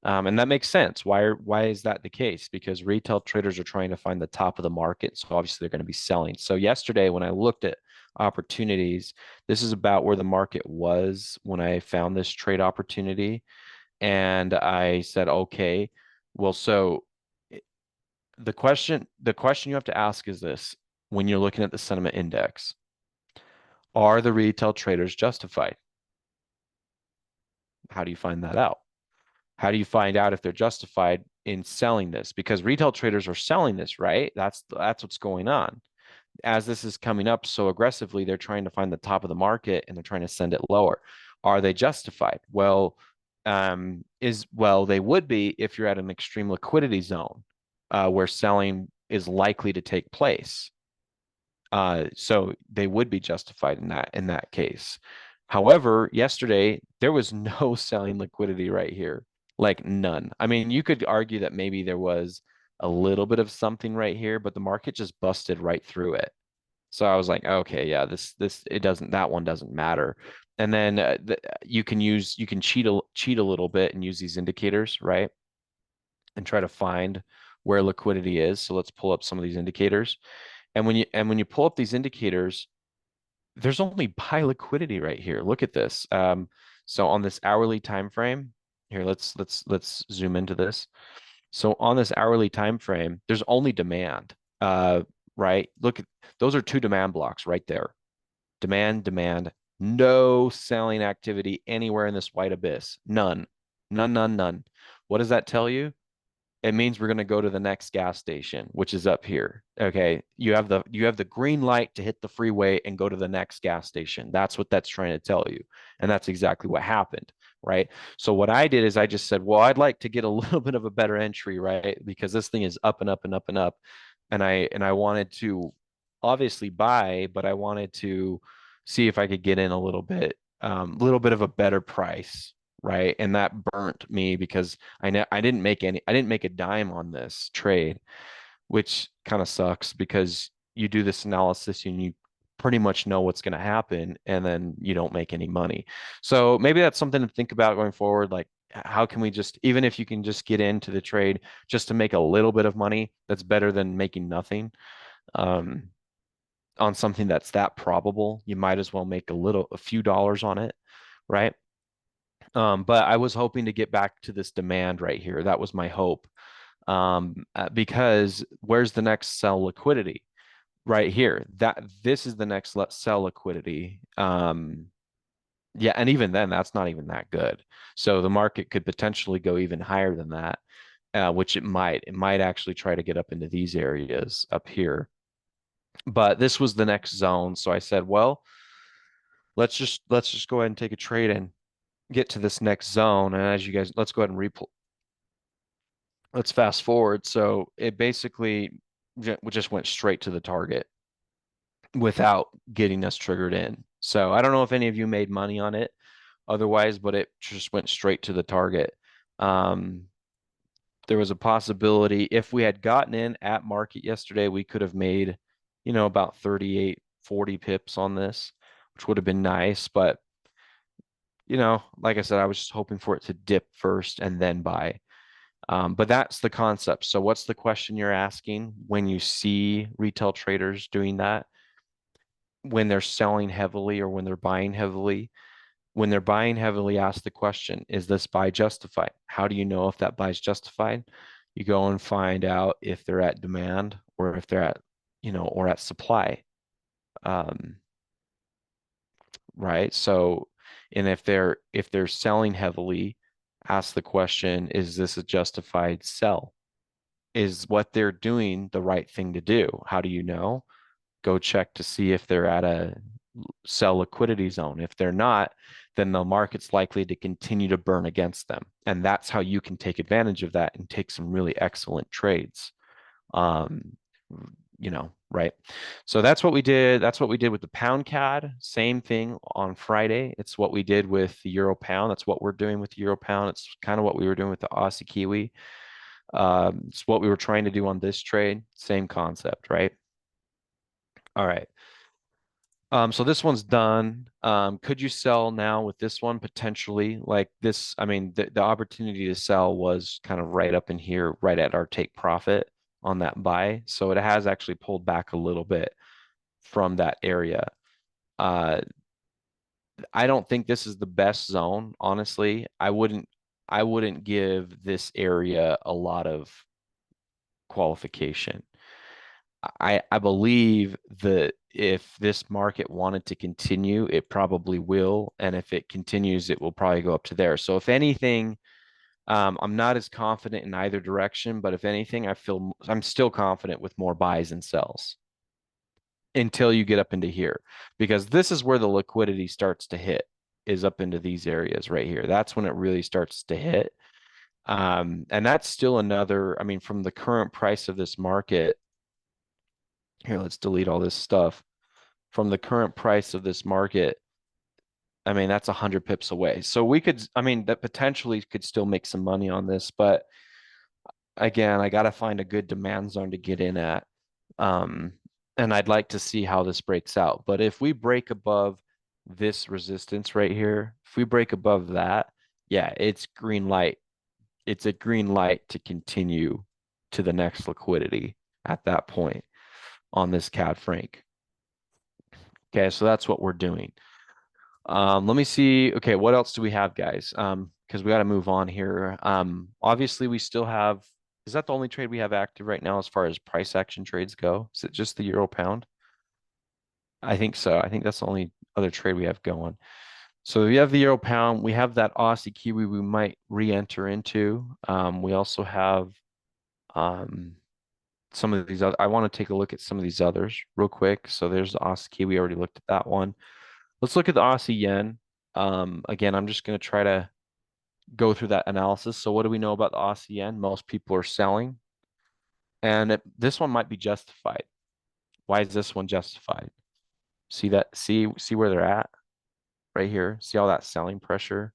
And that makes sense. Why is that the case? Because retail traders are trying to find the top of the market, so obviously they're going to be selling. So yesterday when I looked at opportunities, this is about where the market was when I found this trade opportunity, and I said, okay, well, so the question you have to ask is this: when you're looking at the sentiment index, are the retail traders justified? How do you find that out? How do you find out if they're justified in selling this? Because retail traders are selling this, right? That's what's going on. As this is coming up so aggressively, they're trying to find the top of the market and they're trying to send it lower. Are they justified? Well, they would be if you're at an extreme liquidity zone where selling is likely to take place. So they would be justified in that case. However, yesterday there was no selling liquidity right here, like none. I mean, you could argue that maybe there was a little bit of something right here, but the market just busted right through it. So I was like, okay, yeah, this it doesn't that one doesn't matter. And then you can cheat a little bit and use these indicators, right? And try to find where liquidity is. So let's pull up some of these indicators. And when you pull up these indicators, there's only buy liquidity right here. Look at this. So on this hourly time frame, here let's zoom into this. So on this hourly time frame, there's only demand. Right? Look at those are two demand blocks right there. Demand, demand, no selling activity anywhere in this white abyss. None. None, none, none. What does that tell you? It means we're going to go to the next gas station, which is up here. Okay. You have the green light to hit the freeway and go to the next gas station. That's what that's trying to tell you. And that's exactly what happened. Right. So what I did is I just said, well, I'd like to get a little bit of a better entry, right? Because this thing is up and up and up and up. And I wanted to obviously buy, but I wanted to see if I could get in a little bit of a better price, right? And that burnt me because I didn't make a dime on this trade, which kind of sucks because you do this analysis and you pretty much know what's going to happen and then you don't make any money. So maybe that's something to think about going forward. Like, how can we just, even if you can just get into the trade just to make a little bit of money, that's better than making nothing. Um, on something that's that probable, you might as well make a few dollars on it, right? But I was hoping to get back to this demand right here. That was my hope. Because where's the next sell liquidity? Right here. This is the next sell liquidity. Yeah, and even then, that's not even that good. So the market could potentially go even higher than that, which it might. It might actually try to get up into these areas up here. But this was the next zone. So I said, well, let's just go ahead and take a trade and get to this next zone. And as you guys, let's go ahead and let's fast forward. So it basically just went straight to the target without getting us triggered in. So I don't know if any of you made money on it otherwise, but it just went straight to the target. Um, there was a possibility if we had gotten in at market yesterday, we could have made, about 38, 40 pips on this, which would have been nice. But, like I said, I was just hoping for it to dip first and then buy. But that's the concept. So what's the question you're asking when you see retail traders doing that? When they're selling heavily or when they're buying heavily? When they're buying heavily, ask the question, is this buy justified? How do you know if that buy is justified? You go and find out if they're at demand or if they're at, or at supply. Um, right? So, and if they're selling heavily, ask the question, is this a justified sell? Is what they're doing the right thing to do? How do you know? Go check to see if they're at a sell liquidity zone. If they're not, then the market's likely to continue to burn against them. And that's how you can take advantage of that and take some really excellent trades. Um, right? So that's what we did. That's what we did with the pound CAD. Same thing on Friday. It's what we did with the Euro pound. That's what we're doing with the Euro pound. It's kind of what we were doing with the Aussie Kiwi. It's what we were trying to do on this trade. Same concept, right? All right. So this one's done. Could you sell now with this one potentially? Like this, I mean, the opportunity to sell was kind of right up in here, right at our take profit on that buy. So it has actually pulled back a little bit from that area. Uh, I don't think this is the best zone, honestly. I wouldn't give this area a lot of qualification. I believe that if this market wanted to continue, it probably will. And if it continues, it will probably go up to there. So if anything, I'm not as confident in either direction, but if anything, I'm still confident with more buys and sells until you get up into here, because this is where the liquidity starts to hit, is up into these areas right here. That's when it really starts to hit. And that's still another, I mean, from the current price of this market, here, let's delete all this stuff. From the current price of this market, I mean, that's 100 pips away. So we could, I mean, that potentially could still make some money on this, but again, I got to find a good demand zone to get in at. Um, and I'd like to see how this breaks out. But if we break above this resistance right here, if we break above that, yeah, it's green light. It's a green light to continue to the next liquidity at that point on this CAD franc. Okay, so that's what we're doing. Let me see. Okay, what else do we have, guys? Because we got to move on here. Obviously, we still have. Is that the only trade we have active right now as far as price action trades go? Is it just the euro pound? I think so. I think that's the only other trade we have going. So we have the euro pound. We have that Aussie Kiwi we might re-enter into. We also have some of these other. I want to take a look at some of these others real quick. So there's the Aussie Kiwi. We already looked at that one. Let's look at the Aussie yen. Again, I'm just going to try to go through that analysis. So what do we know about the Aussie yen? Most people are selling, and this one might be justified. Why is this one justified? See that? See where they're at right here. See all that selling pressure,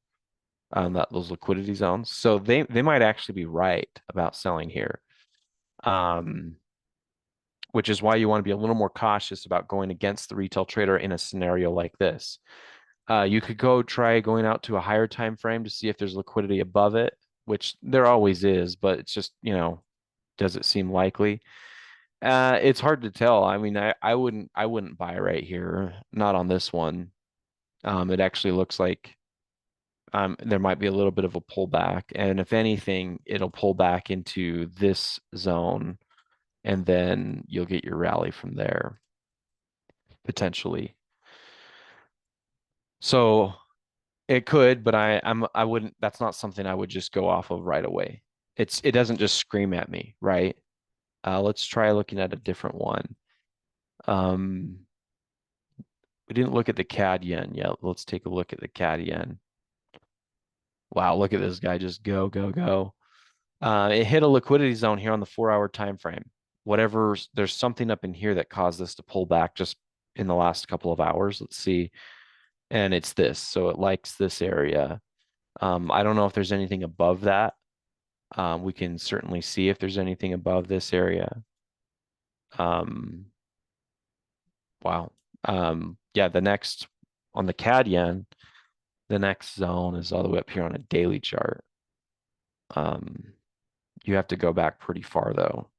those liquidity zones. So they might actually be right about selling here, um, which is why you want to be a little more cautious about going against the retail trader in a scenario like this. You could go try going out to a higher time frame to see if there's liquidity above it, which there always is, but it's just, does it seem likely? It's hard to tell. I mean, I wouldn't buy right here, not on this one. It actually looks like there might be a little bit of a pullback, and if anything, it'll pull back into this zone, and then you'll get your rally from there potentially. So it could, but I wouldn't, that's not something I would just go off of right away. It doesn't just scream at me, right? Let's try looking at a different one. Um, we didn't look at the CAD yen yet. Let's take a look at the CAD yen. Wow, look at this guy just go, go, go. It hit a liquidity zone here on the 4-hour time frame. Whatever, there's something up in here that caused this to pull back just in the last couple of hours. Let's see. And it's this. So it likes this area. I don't know if there's anything above that. We can certainly see if there's anything above this area. Um, wow. Yeah, the next on the CAD yen, the next zone is all the way up here on a daily chart. Um, you have to go back pretty far though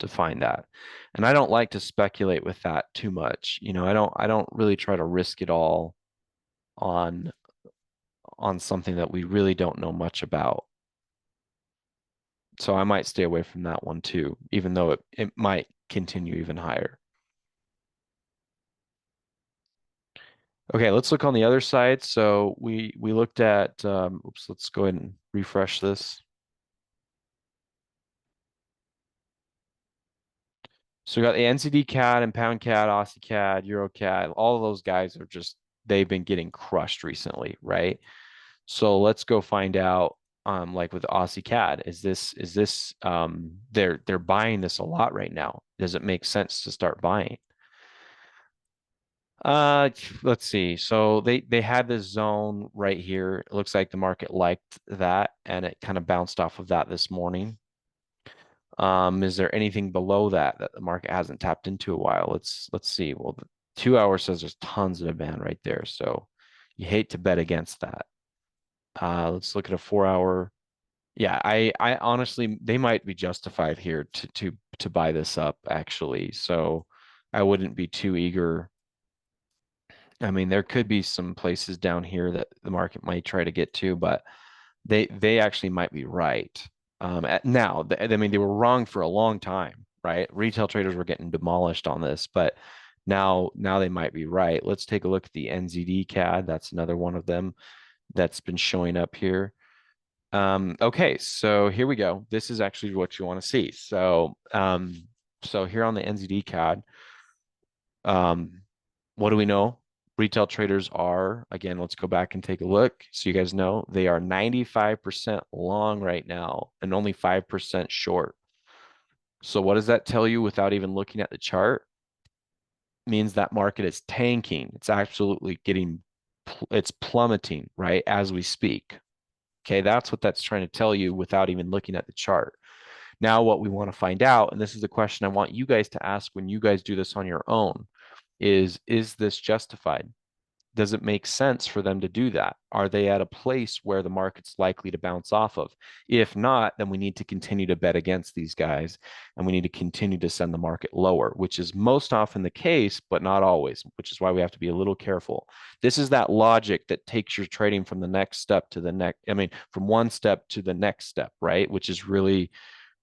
to find that. And I don't like to speculate with that too much. I don't really try to risk it all on something that we really don't know much about. So I might stay away from that one too, even though it might continue even higher. Okay, let's look on the other side. So we looked at oops, let's go ahead and refresh this. So we got the NZD CAD and Pound CAD, Aussie CAD, Euro CAD. All of those guys are just they've been getting crushed recently, right? So let's go find out like with Aussie CAD, is this they're buying this a lot right now. Does it make sense to start buying? Uh, let's see. So they had this zone right here. It looks like the market liked that and it kind of bounced off of that this morning. Is there anything below that that the market hasn't tapped into a while? Let's see. Well, the 2 hour says there's tons of demand right there. So you hate to bet against that. Let's look at a 4 hour. Yeah, I honestly they might be justified here to buy this up actually. So I wouldn't be too eager. I mean, there could be some places down here that the market might try to get to, but they actually might be right. Now, I mean, they were wrong for a long time, right? Retail traders were getting demolished on this, but now they might be right. Let's take a look at the NZD CAD. That's another one of them that's been showing up here. Okay, so here we go. This is actually what you want to see. So here on the NZD CAD, um, what do we know? Retail traders are, again, let's go back and take a look. So you guys know they are 95% long right now and only 5% short. So what does that tell you without even looking at the chart? It means that market is tanking. It's absolutely it's plummeting, right, as we speak. Okay, that's what that's trying to tell you without even looking at the chart. Now, what we want to find out, and this is the question I want you guys to ask when you guys do this on your own, is this justified? Does it make sense for them to do that? Are they at a place where the market's likely to bounce off of? If not, then we need to continue to bet against these guys and we need to continue to send the market lower, which is most often the case, but not always, which is why we have to be a little careful. This is that logic that takes your trading from the next step to the next, I mean, from one step to the next step, right? Which is really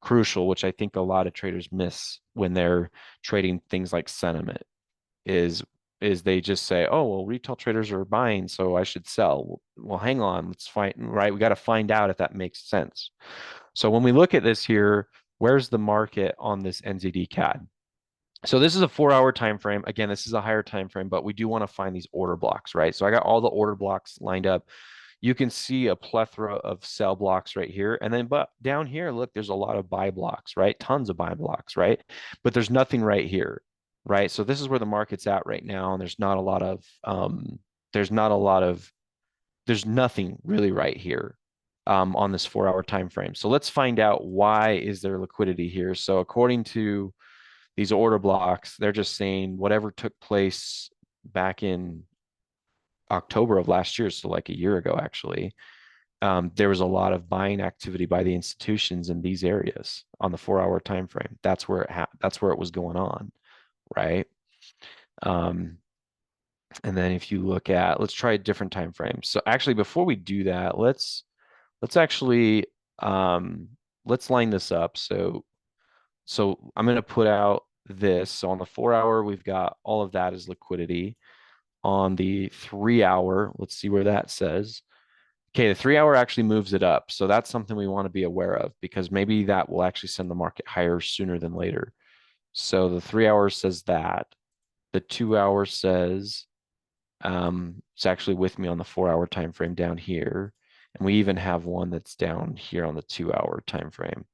crucial, which I think a lot of traders miss when they're trading things like sentiment is they just say, oh, well, retail traders are buying, so I should sell. Well, hang on, let's find, right? We got to find out if that makes sense. So when we look at this here, where's the market on this NZD CAD? So this is a 4 hour time frame. Again, this is a higher time frame, but we do want to find these order blocks, right? So I got all the order blocks lined up. You can see a plethora of sell blocks right here. And then, but down here, look, there's a lot of buy blocks, right? Tons of buy blocks, right? But there's nothing right here, right? So this is where the market's at right now. And there's not a lot of, there's nothing really right here on this 4 hour time frame. So let's find out why is there liquidity here. So according to these order blocks, they're just saying whatever took place back in October of last year, so like a year ago, actually, there was a lot of buying activity by the institutions in these areas on the 4 hour time frame. That's where it was going on, right? Um, and then if you look at, let's try a different time frame. So actually, before we do that, let's actually let's line this up. So I'm going to put out this. So on the 4 hour, we've got all of that as liquidity. On the 3 hour, let's see where that says. Okay, the 3 hour actually moves it up. So that's something we want to be aware of because maybe that will actually send the market higher sooner than later. So the 3 hour says that. The 2 hour says it's actually with me on the 4 hour time frame down here. And we even have one that's down here on the 2 hour time frame.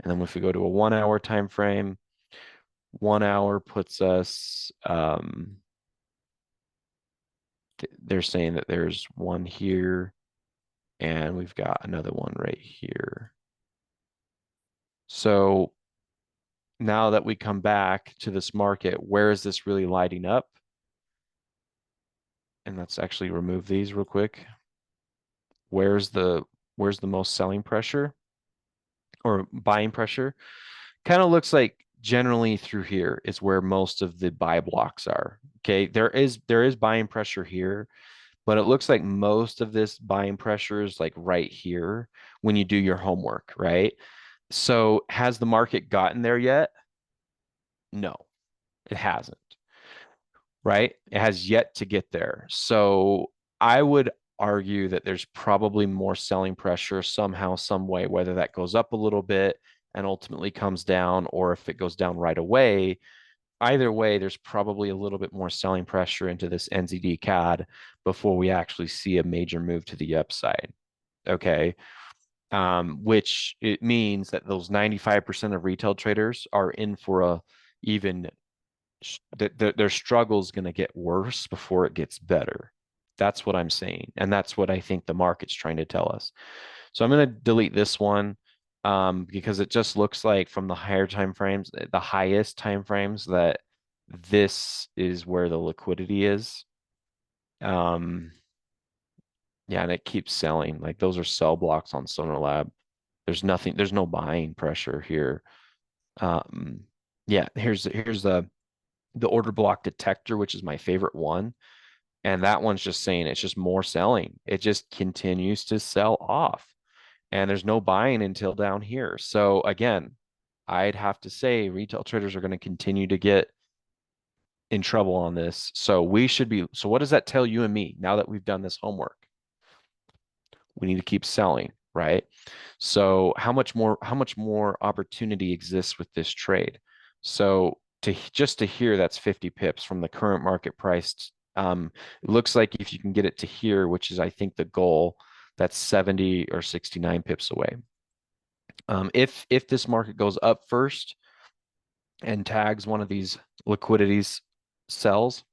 And then if we go to a 1 hour time frame, 1 hour puts us they're saying that there's one here and we've got another one right here. So now that we come back to this market, where is this really lighting up? And let's actually remove these real quick. Where's the most selling pressure or buying pressure? Kind of looks like generally through here is where most of the buy blocks are. Okay, there is buying pressure here, but it looks like most of this buying pressure is like right here when you do your homework, right? So has the market gotten there yet? No, it hasn't, right? It has yet to get there. So I would argue that there's probably more selling pressure somehow, some way, whether that goes up a little bit and ultimately comes down, or if it goes down right away. Either way, there's probably a little bit more selling pressure into this NZD CAD before we actually see a major move to the upside. Okay. Which it means that those 95% of retail traders are in for a even their struggle is going to get worse before it gets better. That's what I'm saying. And that's what I think the market's trying to tell us. So I'm going to delete this one because it just looks like from the higher time frames, the highest time frames, that this is where the liquidity is. Yeah, and it keeps selling. Like those are sell blocks on Sonar Lab. There's no buying pressure here. Um, yeah, here's the order block detector, which is my favorite one. And that one's just saying it's just more selling. It just continues to sell off. And there's no buying until down here. So again, I'd have to say retail traders are going to continue to get in trouble on this. So what does that tell you and me now that we've done this homework? We need to keep selling, right? So how much more opportunity exists with this trade? So just to here, that's 50 pips from the current market price. It looks like if you can get it to here, which is I think the goal, that's 70 or 69 pips away. If this market goes up first and tags one of these liquidities sells,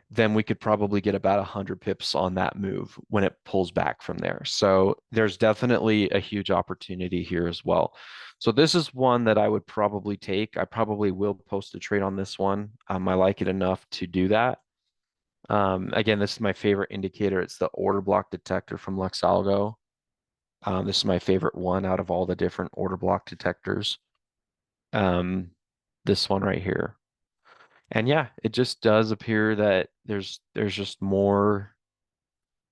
then we could probably get about 100 pips on that move when it pulls back from there. So there's definitely a huge opportunity here as well. So this is one that I would probably take. I probably will post a trade on this one. I like it enough to do that. Again, this is my favorite indicator. It's the order block detector from Luxalgo. This is my favorite one out of all the different order block detectors. This one right here. And yeah, it just does appear that there's just more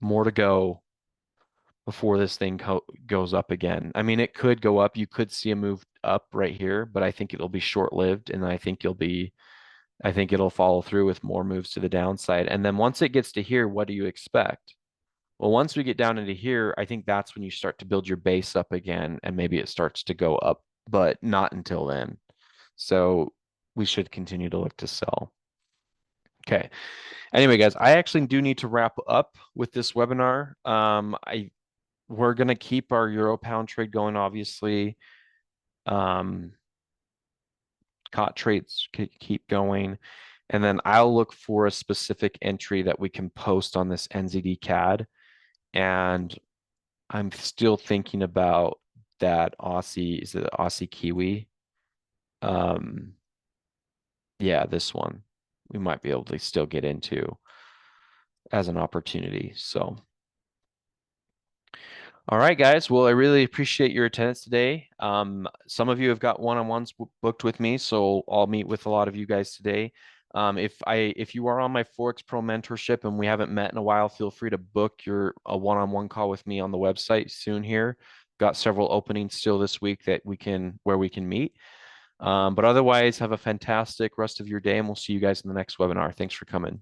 to go before this thing goes up again. I mean, it could go up. You could see a move up right here, but I think it'll be short-lived, and I think it'll follow through with more moves to the downside. And then once it gets to here, what do you expect? Well, once we get down into here, I think that's when you start to build your base up again, and maybe it starts to go up, but not until then. So we should continue to look to sell. Okay. Anyway, guys, I actually do need to wrap up with this webinar. We're gonna keep our euro pound trade going, obviously. Caught trades keep going, and then I'll look for a specific entry that we can post on this NZD CAD. And I'm still thinking about that Aussie, is it Aussie Kiwi? Um, yeah, this one we might be able to still get into as an opportunity. So. All right, guys. Well, I really appreciate your attendance today. Some of you have got one-on-ones booked with me, so I'll meet with a lot of you guys today. If you are on my Forex Pro mentorship and we haven't met in a while, feel free to book a one-on-one call with me on the website soon here. Got several openings still this week where we can meet. But otherwise, have a fantastic rest of your day, and we'll see you guys in the next webinar. Thanks for coming.